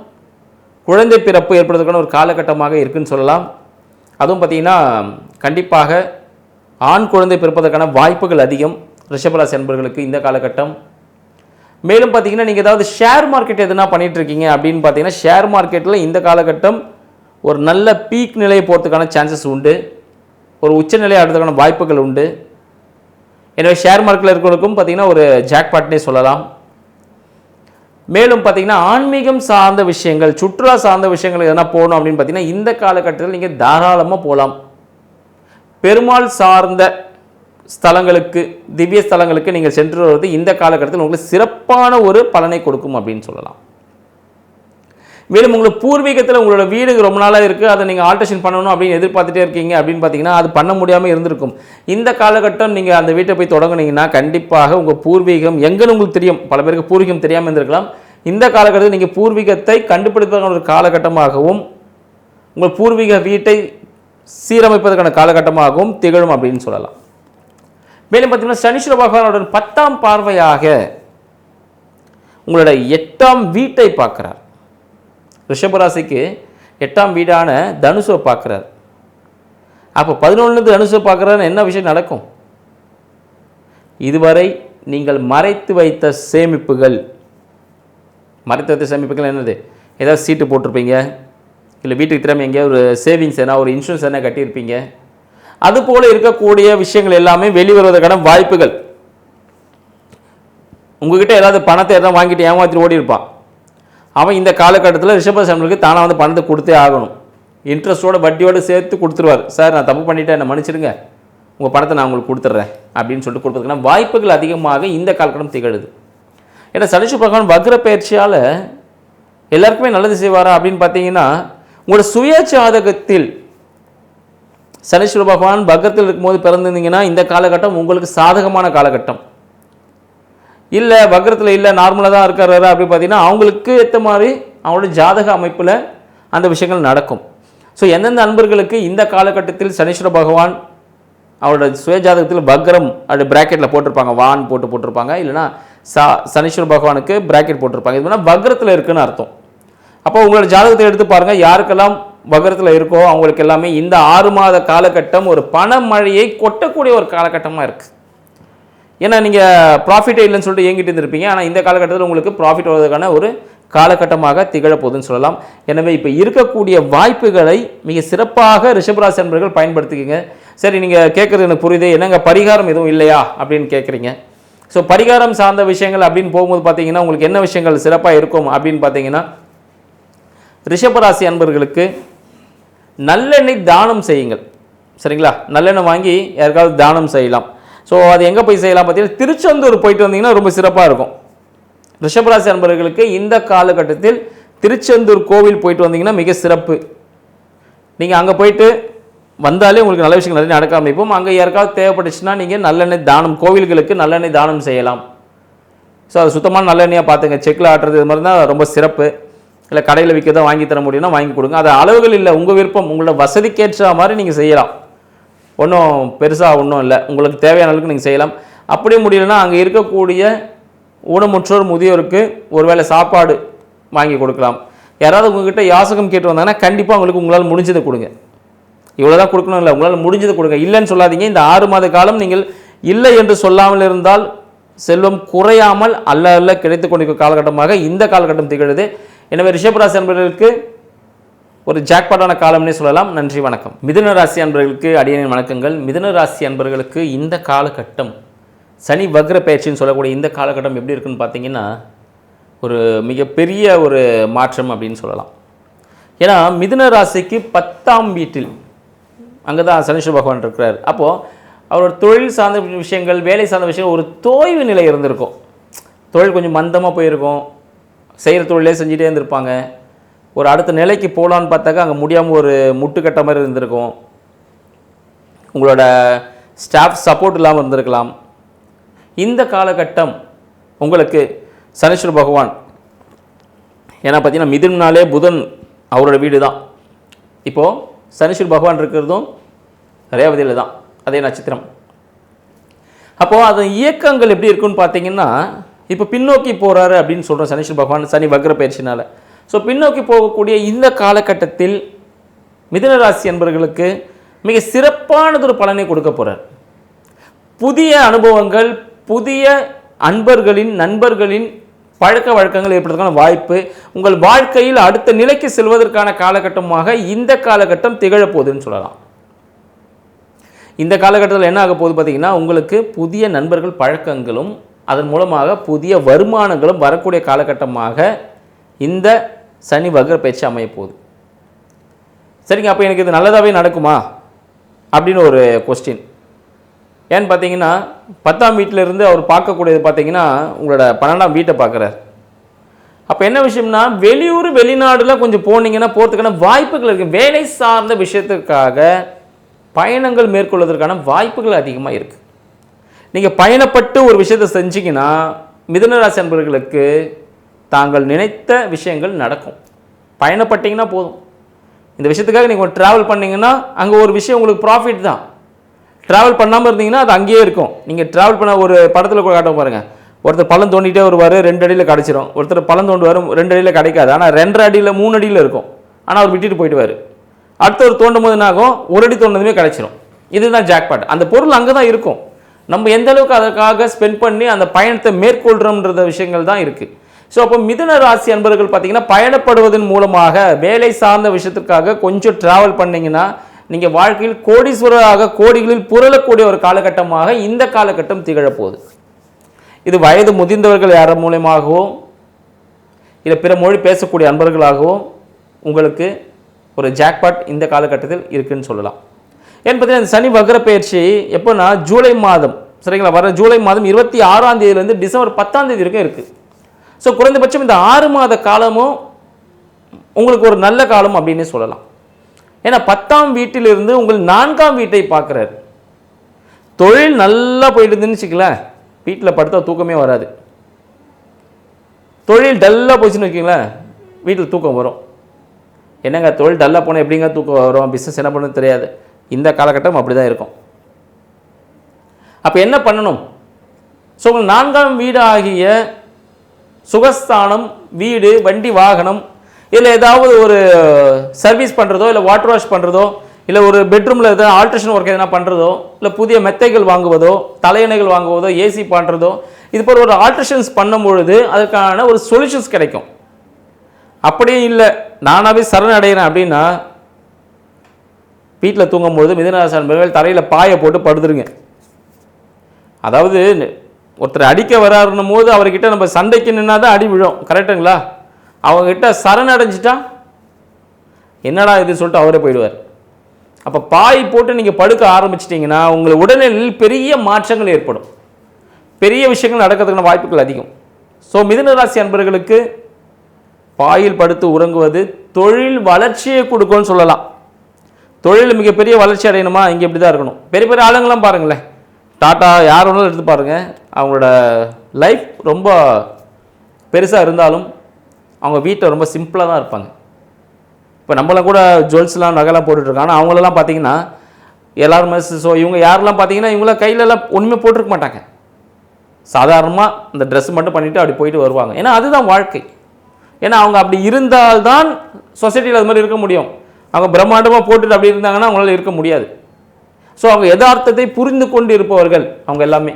குழந்தை பிறப்பு ஏற்படுவதற்கான ஒரு காலகட்டமாக இருக்குன்னு சொல்லலாம். அதுவும் பார்த்தீங்கன்னா கண்டிப்பாக ஆண் குழந்தை பிறப்பதற்கான வாய்ப்புகள் அதிகம் ரிஷபராசி அன்பர்களுக்கு இந்த காலகட்டம். மேலும் பார்த்தீங்கன்னா, நீங்கள் ஏதாவது ஷேர் மார்க்கெட் எதுனா பண்ணிகிட்டு இருக்கீங்க அப்படின்னு பார்த்தீங்கன்னா, ஷேர் மார்க்கெட்டில் இந்த காலகட்டம் ஒரு நல்ல பீக் நிலையை போகிறதுக்கான சான்சஸ் உண்டு, ஒரு உச்சநிலை ஆடுறதுக்கான வாய்ப்புகள் உண்டு. எனவே ஷேர் மார்க்கெட்டில் இருக்கிறவங்களுக்கும் பார்த்தீங்கன்னா ஒரு ஜாக்பாட்னே சொல்லலாம். மேலும் பார்த்தீங்கன்னா, ஆன்மீகம் சார்ந்த விஷயங்கள், சுற்றுலா சார்ந்த விஷயங்கள் எதனா போகணும் அப்படின்னு பார்த்தீங்கன்னா இந்த காலகட்டத்தில் நீங்கள் தாராளமாக போகலாம். பெருமாள் சார்ந்த ஸ்தலங்களுக்கு, திவ்ய ஸ்தலங்களுக்கு நீங்கள் சென்று வருவது இந்த காலகட்டத்தில் உங்களுக்கு சிறப்பான ஒரு பலனை கொடுக்கும் அப்படின்னு சொல்லலாம். மேலும் உங்களுக்கு பூர்வீகத்தில் உங்களோட வீடு ரொம்ப நாளாக இருக்குது, அதை நீங்கள் ஆல்ட்ரேஷன் பண்ணணும் அப்படின்னு எதிர்பார்த்துட்டே இருக்கீங்க அப்படின்னு பார்த்தீங்கன்னா அது பண்ண முடியாமல் இருந்திருக்கும். இந்த காலகட்டம் நீங்கள் அந்த வீட்டை போய் தொடங்குனீங்கன்னா கண்டிப்பாக உங்கள் பூர்வீகம் எங்கன்னு உங்களுக்கு தெரியும். பல பேருக்கு பூர்வீகம் தெரியாமல் இருந்திருக்கலாம். இந்த காலகட்டத்தில் நீங்கள் பூர்வீகத்தை கண்டுபிடிப்பதற்கான ஒரு காலகட்டமாகவும் உங்கள் பூர்வீக வீட்டை சீரமைப்பதற்கான காலகட்டமாகவும் திகழும் அப்படின்னு சொல்லலாம். மேலும் பார்த்தீங்கன்னா, சனீஸ்வர பகவானுடன் 10ஆம் பார்வையாக உங்களோட 8ஆம் வீட்டை பார்க்குறார். ரிஷபராசிக்கு 8ஆம் வீடான தனுசை பார்க்குறார். அப்போ 11 தனுசை பார்க்குறாருன்னு என்ன விஷயம் நடக்கும்? இதுவரை நீங்கள் மறைத்து வைத்த சேமிப்புகள் என்னது? ஏதாவது சீட்டு போட்டிருப்பீங்க, இல்லை வீட்டுக்கு திறமை எங்கேயாவது ஒரு சேவிங்ஸ் என்ன, ஒரு இன்சூரன்ஸ் என்ன கட்டியிருப்பீங்க. அதுபோல் இருக்கக்கூடிய விஷயங்கள் எல்லாமே வெளிவருவதற்கான வாய்ப்புகள். உங்ககிட்ட ஏதாவது பணத்தை எதாவது வாங்கிட்டு ஏமாற்றிட்டு ஓடி இருப்பான். அவன் இந்த காலகட்டத்தில் ரிஷபராசிக்கு தானாக பணத்தை கொடுத்தே ஆகணும். இன்ட்ரெஸ்ட்டோட வட்டியோடு சேர்த்து கொடுத்துருவார். சார் நான் தப்பு பண்ணிவிட்டேன், என்னை மன்னிச்சிடுங்க, உங்கள் பணத்தை நான் உங்களுக்கு கொடுத்துட்றேன் அப்படின்னு சொல்லிட்டு கொடுப்பதுக்கான வாய்ப்புகள் அதிகமாக இந்த காலகட்டம் திகழுது. ஏன்னா சனீஸ்வர பகவான் வக்ர பயிற்சியால் எல்லாருக்குமே நல்லது செய்வாரா அப்படின்னு பார்த்தீங்கன்னா, உங்களோட சுய ஜாதகத்தில் சனீஸ்வர பகவான் வக்ரத்தில் இருக்கும்போது பிறந்திருந்தீங்கன்னா இந்த காலகட்டம் உங்களுக்கு சாதகமான காலகட்டம். இல்லை வக்ரத்தில் இல்லை நார்மலாக தான் இருக்காரு அப்படின்னு பார்த்தீங்கன்னா அவங்களுக்கு ஏற்ற மாதிரி அவங்களோட ஜாதக அமைப்பில் அந்த விஷயங்கள் நடக்கும். ஸோ எந்தெந்த அன்பர்களுக்கு இந்த காலகட்டத்தில் சனீஸ்வர பகவான் அவரோட சுய ஜாதகத்தில் வக்ரம் அப்படி பிராக்கெட்டில் போட்டிருப்பாங்க, வான் போட்டிருப்பாங்க, இல்லைனா சனீஸ்வர பகவானுக்கு பிராக்கெட் போட்டிருப்பாங்க. இது வேணால் வக்ரத்தில் இருக்குன்னு அர்த்தம். அப்போ உங்களோட ஜாதகத்தை எடுத்து பாருங்கள், யாருக்கெல்லாம் வக்ரத்தில் இருக்கோ அவங்களுக்கு எல்லாமே இந்த 6 மாத காலகட்டம் ஒரு பணமழையை கொட்டக்கூடிய ஒரு காலகட்டமாக இருக்குது. ஏன்னா நீங்கள் ப்ராஃபிட்டே இல்லைன்னு சொல்லிட்டு இயங்கிட்டு இருந்திருப்பீங்க. ஆனால் இந்த காலகட்டத்தில் உங்களுக்கு ப்ராஃபிட் வருவதற்கான ஒரு காலகட்டமாக திகழப்போகுதுன்னு சொல்லலாம். எனவே இப்போ இருக்கக்கூடிய வாய்ப்புகளை மிக சிறப்பாக ரிஷபராசி அன்பர்கள் பயன்படுத்திக்கங்க. சரி, நீங்கள் கேட்குறது எனக்கு புரியுது, என்னங்க பரிகாரம் எதுவும் இல்லையா அப்படின்னு கேட்குறீங்க. ஸோ பரிகாரம் சார்ந்த விஷயங்கள் அப்படின்னு போகும்போது பார்த்தீங்கன்னா உங்களுக்கு என்ன விஷயங்கள் சிறப்பாக இருக்கும் அப்படின்னு பார்த்தீங்கன்னா, ரிஷபராசி அன்பர்களுக்கு நல்லெண்ணெய் தானம் செய்யுங்கள். சரிங்களா? நல்லெண்ணெய் வாங்கி யாருக்காவது தானம் செய்யலாம். ஸோ அது எங்கே போய் செய்யலாம் பார்த்தீங்கன்னா, திருச்செந்தூர் போயிட்டு வந்தீங்கன்னா ரொம்ப சிறப்பாக இருக்கும். ரிஷபராசி அன்பர்களுக்கு இந்த காலகட்டத்தில் திருச்செந்தூர் கோவில் போயிட்டு வந்தீங்கன்னா மிக சிறப்பு. நீங்கள் அங்கே போயிட்டு வந்தாலே உங்களுக்கு நல்ல விஷயங்கள் நிறைய நடக்க ஆரம்பிப்போம். அங்கே யாருக்காவது தேவைப்பட்டுச்சுன்னா நீங்கள் நல்லெண்ணெய் தானம், கோவில்களுக்கு நல்லெண்ணெய் தானம் செய்யலாம். ஸோ அது சுத்தமான நல்லெண்ணெயாக பார்த்துங்க. செக்கில் ஆட்டுறது இது மாதிரி தான் ரொம்ப சிறப்பு. இல்லை கடையில் விற்கிறதா வாங்கி தர முடியும்னா வாங்கி கொடுங்க. அது அளவுகள் இல்லை, உங்கள் விருப்பம், உங்களோட வசதிக்கேற்ற மாதிரி நீங்கள் செய்யலாம். ஒன்றும் பெருசாக ஒன்றும் இல்லை, உங்களுக்கு தேவையான அளவுக்கு நீங்கள் செய்யலாம். அப்படியே முடியலைன்னா அங்கே இருக்கக்கூடிய ஊனமுற்றோர் முதியோருக்கு ஒருவேளை சாப்பாடு வாங்கி கொடுக்கலாம். யாராவது உங்ககிட்ட யாசகம் கேட்டு வந்தாங்கன்னா கண்டிப்பாக உங்களுக்கு உங்களால் முடிஞ்சதை கொடுங்க. இவ்வளோ தான் கொடுக்கணும் இல்லை, உங்களால் முடிஞ்சதை கொடுங்க. இல்லைன்னு சொல்லாதீங்க. இந்த 6 மாத காலம் நீங்கள் இல்லை என்று சொல்லாமல் இருந்தால் செல்வம் குறையாமல் அல்ல கிடைத்து கொண்டிருக்கும் காலகட்டமாக இந்த காலகட்டம் திகழுது. எனவே ரிஷபராசி அன்பர்களுக்கு ஒரு ஜாக்பாட்டான காலம்னே சொல்லலாம். நன்றி, வணக்கம். மிதுன ராசி அன்பர்களுக்கு அடியனின் வணக்கங்கள். மிதுன ராசி அன்பர்களுக்கு இந்த காலகட்டம் சனி வக்ர பயிற்சின்னு சொல்லக்கூடிய இந்த காலகட்டம் எப்படி இருக்குன்னு பார்த்தீங்கன்னா ஒரு மிகப்பெரிய ஒரு மாற்றம் அப்படின்னு சொல்லலாம். ஏன்னா மிதுன ராசிக்கு 10ஆம் வீட்டில் அங்கே தான் சனீஸ்வர பகவான் இருக்கிறார். அப்போது அவரோட தொழில் சார்ந்த விஷயங்கள், வேலை சார்ந்த விஷயங்கள் ஒரு தோய்வு நிலை இருந்திருக்கும். தொழில் கொஞ்சம் மந்தமாக போயிருக்கும், செய்கிற தொழிலே செஞ்சுட்டே இருந்திருப்பாங்க. ஒரு அடுத்த நிலைக்கு போகலான்னு பார்த்தாக்கா அங்கே முடியாமல் ஒரு முட்டுக்கட்ட மாதிரி இருந்திருக்கும். உங்களோட ஸ்டாஃப் சப்போர்ட் இல்லாமல் இருந்திருக்கலாம். இந்த காலகட்டம் உங்களுக்கு சனீஸ்வர பகவான், ஏன்னா பார்த்தீங்கன்னா மிதுனாலே புதன் அவரோட வீடு தான். இப்போது சனீஸ்வர பகவான் இருக்கிறதும் ரேவதியில் தான், அதே நட்சத்திரம். அப்போது அது இயக்கங்கள் எப்படி இருக்குன்னு பார்த்தீங்கன்னா இப்போ பின்னோக்கி போகிறாரு அப்படின்னு சொல்கிறோம் சனீஸ்வர பகவான் சனி வக்ர பயிற்சினால். ஸோ பின்னோக்கி போகக்கூடிய இந்த காலகட்டத்தில் மிதுன ராசி என்பவர்களுக்கு மிக சிறப்பானதொரு பலனை கொடுக்க போகிறார். புதிய அனுபவங்கள், புதிய நண்பர்களின் பழக்க வழக்கங்கள் ஏற்படுறதுக்கான வாய்ப்பு, உங்கள் வாழ்க்கையில் அடுத்த நிலைக்கு செல்வதற்கான காலகட்டமாக இந்த காலகட்டம் திகழப்போகுதுன்னு சொல்லலாம். இந்த காலகட்டத்தில் என்ன ஆக போகுது பார்த்தீங்கன்னா உங்களுக்கு புதிய நண்பர்கள் பழக்கங்களும் அதன் மூலமாக புதிய வருமானங்களும் வரக்கூடிய காலகட்டமாக இந்த சனி வக்ர பயிற்சி அமைய போகுது. சரிங்க, அப்போ எனக்கு இது நல்லதாகவே நடக்குமா அப்படின்னு ஒரு கொஸ்டின். ஏன்னு பார்த்தீங்கன்னா 10ஆம் வீட்டிலிருந்து அவர் பார்க்கக்கூடியது பார்த்தீங்கன்னா உங்களோட 12ஆம் வீட்டை பார்க்குறார். அப்போ என்ன விஷயம்னா வெளியூர் வெளிநாடுலாம் கொஞ்சம் போனீங்கன்னா போகிறதுக்கான வாய்ப்புகள் இருக்குது. வேலை சார்ந்த விஷயத்துக்காக பயணங்கள் மேற்கொள்வதற்கான வாய்ப்புகள் அதிகமாக இருக்குது. நீங்கள் பயணப்பட்டு ஒரு விஷயத்தை செஞ்சீங்கன்னா மிதுனராசி அன்பர்களுக்கு தாங்கள் நினைத்த விஷயங்கள் நடக்கும். பயணப்பட்டீங்கன்னா போதும். இந்த விஷயத்துக்காக நீங்கள் ட்ராவல் பண்ணிங்கன்னா அங்கே ஒரு விஷயம் உங்களுக்கு ப்ராஃபிட் தான். ட்ராவல் பண்ணாமல் இருந்தீங்கன்னா அது அங்கேயே இருக்கும். நீங்கள் ட்ராவல் பண்ண ஒரு படத்தில் கூட காட்ட பாருங்கள், ஒருத்தர் பள்ளம் தோண்டிகிட்டே வருவார், 2 அடியில் கிடச்சிரும். ஒருத்தர் பள்ளம் தோண்டுவார், 2 அடியில் கிடைக்காது, ஆனால் 2 அடியில் 3 அடியில் இருக்கும். ஆனால் அவர் விட்டுட்டு போயிடுவார். அடுத்தவர் தோண்டும் போது என்னாகும், 1 அடி தோண்டதுமே கிடச்சிரும். இதுதான் ஜாக்பாட். அந்த பொருள் அங்கே தான் இருக்கும். நம்ம எந்த அளவுக்கு அதற்காக ஸ்பெண்ட் பண்ணி அந்த பயணத்தை மேற்கொள்கிறோம்ன்ற விஷயங்கள் தான் இருக்குது. ஸோ அப்போ மிதுன ராசி அன்பர்கள் பார்த்தீங்கன்னா பயணப்படுவதன் மூலமாக வேலை சார்ந்த விஷயத்துக்காக கொஞ்சம் ட்ராவல் பண்ணிங்கன்னா நீங்கள் வாழ்க்கையில் கோடீஸ்வரராக கோடிகளில் புரளக்கூடிய ஒரு காலகட்டமாக இந்த காலகட்டம் திகழப்போகுது. இது வயது முதிர்ந்தவர்கள் யார் மூலமாகவோ இல்லை பிற மொழி பேசக்கூடிய அன்பர்களாகவோ உங்களுக்கு ஒரு ஜாக்பாட் இந்த காலகட்டத்தில் இருக்குன்னு சொல்லலாம். ஏன்னு பார்த்தீங்கன்னா சனி வக்ர பயிற்சி எப்போனா ஜூலை மாதம், சரிங்களா, வர ஜூலை மாதம் 26ஆம் தேதியிலேருந்து டிசம்பர் 10ஆம் தேதி வரைக்கும் இருக்குது. ஸோ குறைந்தபட்சம் இந்த 6 மாத காலமும் உங்களுக்கு ஒரு நல்ல காலம் அப்படின்னு சொல்லலாம். ஏன்னா 10ஆம் வீட்டிலிருந்து உங்கள் 4ஆம் வீட்டை பார்க்குறாரு. தொழில் நல்லா போயிட்டு இருந்துன்னு வச்சுக்கங்களேன், வீட்டில் படுத்தா தூக்கமே வராது. தொழில் டல்லாக போச்சுன்னு வச்சுக்கங்களேன், வீட்டில் தூக்கம் வரும். என்னங்க தொழில் டல்லாக போனால் எப்படிங்க தூக்கம் வரும், பிஸ்னஸ் என்ன பண்ணுறது தெரியாது. இந்த காலகட்டம் அப்படி தான் இருக்கும். அப்போ என்ன பண்ணணும்? ஸோ உங்கள் 4ஆம் வீடு ஆகிய சுகஸ்தானம், வீடு, வண்டி, வாகனம், இல்லை ஏதாவது ஒரு சர்வீஸ் பண்ணுறதோ, இல்லை வாட்டர் வாஷ் பண்ணுறதோ, இல்லை ஒரு பெட்ரூமில் எதாவது ஆல்ட்ரேஷன் ஒர்க் எதனா பண்ணுறதோ, இல்லை புதிய மெத்தைகள் வாங்குவதோ, தலையணைகள் வாங்குவதோ, ஏசி பண்ணுறதோ, இது போல் ஒரு ஆல்ட்ரேஷன்ஸ் பண்ணும்பொழுது அதுக்கான ஒரு சொல்யூஷன்ஸ் கிடைக்கும். அப்படியே இல்லை நானாகவே சரணடைகிறேன் அப்படின்னா வீட்டில் தூங்கும்பொழுது மிதுனராசி அன்பர்கள் தரையில் பாயை போட்டு படுத்துருங்க. அதாவது ஒருத்தர் அடிக்க வராருன்னும் போது அவர்கிட்ட நம்ம சண்டைக்கு நின்னா தான் அடி விழும், கரெக்டுங்களா? அவங்ககிட்ட சரணடைஞ்சிட்டா என்னடா இது சொல்லிட்டு அவரே போயிடுவார். அப்போ பாய் போட்டு நீங்கள் படுக்க ஆரம்பிச்சிட்டிங்கன்னா உங்கள் உடல்நிலையில் பெரிய மாற்றங்கள் ஏற்படும், பெரிய விஷயங்கள் நடக்கிறதுக்கான வாய்ப்புகள் அதிகம். ஸோ மிதுனராசி அன்பர்களுக்கு பாயில் படுத்து உறங்குவது தொழில் வளர்ச்சியை கொடுக்கும்னு சொல்லலாம். தொழில் மிகப்பெரிய வளர்ச்சி அடையணுமா, இங்கே இப்படி தான் இருக்கணும். பெரிய பெரிய ஆளுங்களாம் பாருங்களேன், டாட்டா யார் வேணாலும் எடுத்து பாருங்கள், அவங்களோட லைஃப் ரொம்ப பெருசாக இருந்தாலும் அவங்க வீட்டில் ரொம்ப சிம்பிளாக தான் இருப்பாங்க. இப்போ நம்மளாம் கூட ஜுவல்ஸ்லாம் நகைலாம் போட்டுட்ருக்காங்க, ஆனால் அவங்களெல்லாம் பார்த்தீங்கன்னா எல்லாருமே ஸோ இவங்க யாரெல்லாம் பார்த்தீங்கன்னா இவங்களாம் கையிலலாம் ஒன்றுமே போட்டிருக்க மாட்டாங்க. சாதாரணமாக இந்த ட்ரெஸ் மட்டும் பண்ணிவிட்டு அப்படி போயிட்டு வருவாங்க. ஏன்னா அதுதான் வாழ்க்கை. ஏன்னா அவங்க அப்படி இருந்தால்தான் சொசைட்டியில் அது மாதிரி இருக்க முடியும். அவங்க பிரம்மாண்டமாக போட்டுட்டு அப்படி இருந்தாங்கன்னா அவங்களால இருக்க முடியாது. ஸோ அவங்க யதார்த்தத்தை புரிந்து கொண்டு இருப்பவர்கள் அவங்க எல்லாமே.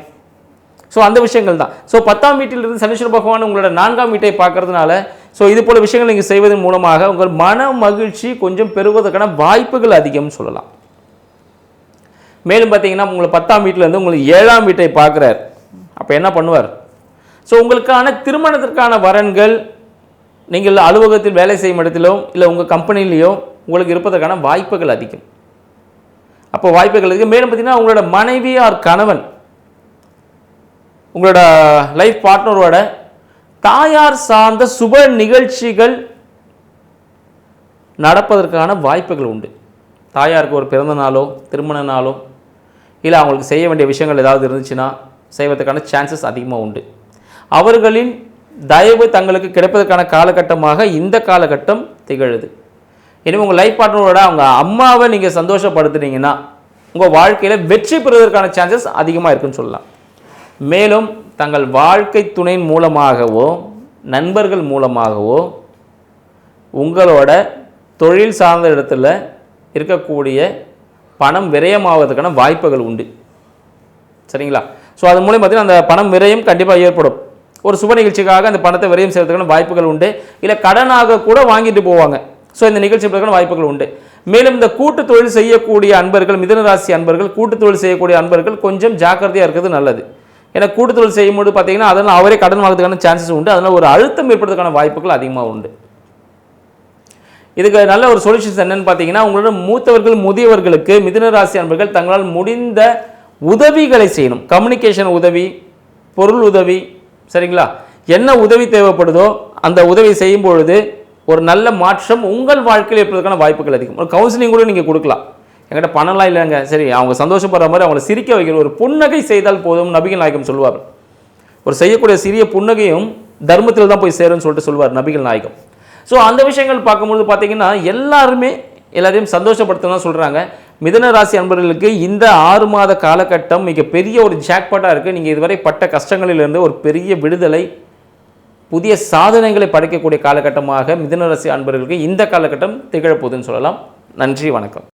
ஸோ அந்த விஷயங்கள் தான். ஸோ 10ஆம் வீட்டிலிருந்து சனீஸ்வர பகவான் உங்களோட 4ஆம் வீட்டை பார்க்கறதுனால ஸோ இது போல விஷயங்கள் நீங்கள் செய்வதன் மூலமாக உங்கள் மன மகிழ்ச்சி கொஞ்சம் பெறுவதற்கான வாய்ப்புகள் அதிகம்னு சொல்லலாம். மேலும் பார்த்தீங்கன்னா உங்களை 10ஆம் வீட்டிலேருந்து உங்களுக்கு 7ஆம் வீட்டை பார்க்குறார். அப்போ என்ன பண்ணுவார்? ஸோ உங்களுக்கான திருமணத்திற்கான வரன்கள் நீங்கள் அலுவலகத்தில் வேலை செய்யும் இடத்திலோ இல்லை உங்கள் கம்பெனிலேயோ உங்களுக்கு இருப்பதற்கான வாய்ப்புகள் அதிகம். அப்போ வாய்ப்புகள் இருக்குது. மேலும் பார்த்தீங்கன்னா உங்களோட மனைவி ஆர் கணவன், உங்களோட லைஃப் பார்ட்னரோட தாயார் சார்ந்த சுப நிகழ்ச்சிகள் நடப்பதற்கான வாய்ப்புகள் உண்டு. தாயாருக்கு ஒரு பிறந்த நாளோ திருமண நாளோ இல்லை அவங்களுக்கு செய்ய வேண்டிய விஷயங்கள் ஏதாவது இருந்துச்சுன்னா செய்வதற்கான சான்சஸ் அதிகமாக உண்டு. அவர்களின் தயவு தங்களுக்கு கிடைப்பதற்கான காலகட்டமாக இந்த காலகட்டம் திகழுது. எனவே உங்கள் லைஃப் பார்ட்னரோட அவங்க அம்மாவை நீங்கள் சந்தோஷப்படுத்துனீங்கன்னா உங்கள் வாழ்க்கையில் வெற்றி பெறுவதற்கான சான்சஸ் அதிகமாக இருக்குன்னு சொல்லலாம். மேலும் தங்கள் வாழ்க்கை துணை மூலமாகவோ நண்பர்கள் மூலமாகவோ உங்களோட தொழில் சார்ந்த இடத்துல இருக்கக்கூடிய பணம் விரயமாவதற்கான வாய்ப்புகள் உண்டு. சரிங்களா? ஸோ அது மூலம் பார்த்தீங்கன்னா அந்த பணம் விரயம் கண்டிப்பாக ஏற்படும். ஒரு சுப நிகழ்ச்சிக்காக அந்த பணத்தை விரயம் செய்வதற்கான வாய்ப்புகள் உண்டு. இல்லை கடனாக கூட வாங்கிட்டு போவாங்க. ஸோ இந்த நிகழ்ச்சி வாய்ப்புகள் உண்டு. மேலும் இந்த கூட்டு தொழில் செய்யக்கூடிய அன்பர்கள், மிதுன ராசி அன்பர்கள், கூட்டு தொழில் செய்யக்கூடிய அன்பர்கள் கொஞ்சம் ஜாக்கிரதையாக இருக்கிறது நல்லது. ஏன்னா கூட்டு தொழில் செய்யும்போது பார்த்தீங்கன்னா அதனால் அவரே கடன் வாங்குறதுக்கான சான்சஸ் உண்டு. அதனால் ஒரு அழுத்தம் ஏற்படுறதுக்கான வாய்ப்புகள் அதிகமாக உண்டு. இதுக்கு நல்ல ஒரு சொல்யூஷன்ஸ் என்னன்னு பார்த்தீங்கன்னா, உங்களோட மூத்தவர்கள் முதியவர்களுக்கு மிதுன ராசி அன்பர்கள் தங்களால் முடிந்த உதவிகளை செய்யணும். கம்யூனிகேஷன் உதவி, பொருள் உதவி, சரிங்களா? என்ன உதவி தேவைப்படுதோ அந்த உதவி செய்யும் பொழுது ஒரு நல்ல மாற்றம் உங்கள் வாழ்க்கையில் ஏற்படுவதற்கான வாய்ப்புகள் அதிகம். ஒரு கவுன்சிலிங் கூட நீங்கள் கொடுக்கலாம். என்கிட்ட பணம்லாம் இல்லைங்க, சரி அவங்க சந்தோஷப்படுற மாதிரி அவங்களை சிரிக்க வைக்கிற ஒரு புன்னகை செய்தால் போதும் நபிகள் நாயகம் சொல்லுவார். ஒரு செய்யக்கூடிய சிறிய புன்னகையும் தர்மத்தில் தான் போய் சேரும்னு சொல்லிட்டு சொல்லுவார் நபிகள் நாயகம். ஸோ அந்த விஷயங்கள் பார்க்கும்பொழுது பார்த்தீங்கன்னா எல்லாரையும் சந்தோஷப்படுத்தணும்னு சொல்கிறாங்க. மிதுன ராசி அன்பர்களுக்கு இந்த 6 மாத காலகட்டம் மிகப்பெரிய ஒரு ஜாக்பாட்டாக இருக்குது. நீங்கள் இதுவரை பட்ட கஷ்டங்களிலிருந்து ஒரு பெரிய விடுதலை, புதிய சாதனைகளை படைக்கக்கூடிய காலகட்டமாக மிதுன ராசி அன்பர்களுக்கு இந்த காலகட்டம் திகழப்போகுதுன்னு சொல்லலாம். நன்றி, வணக்கம்.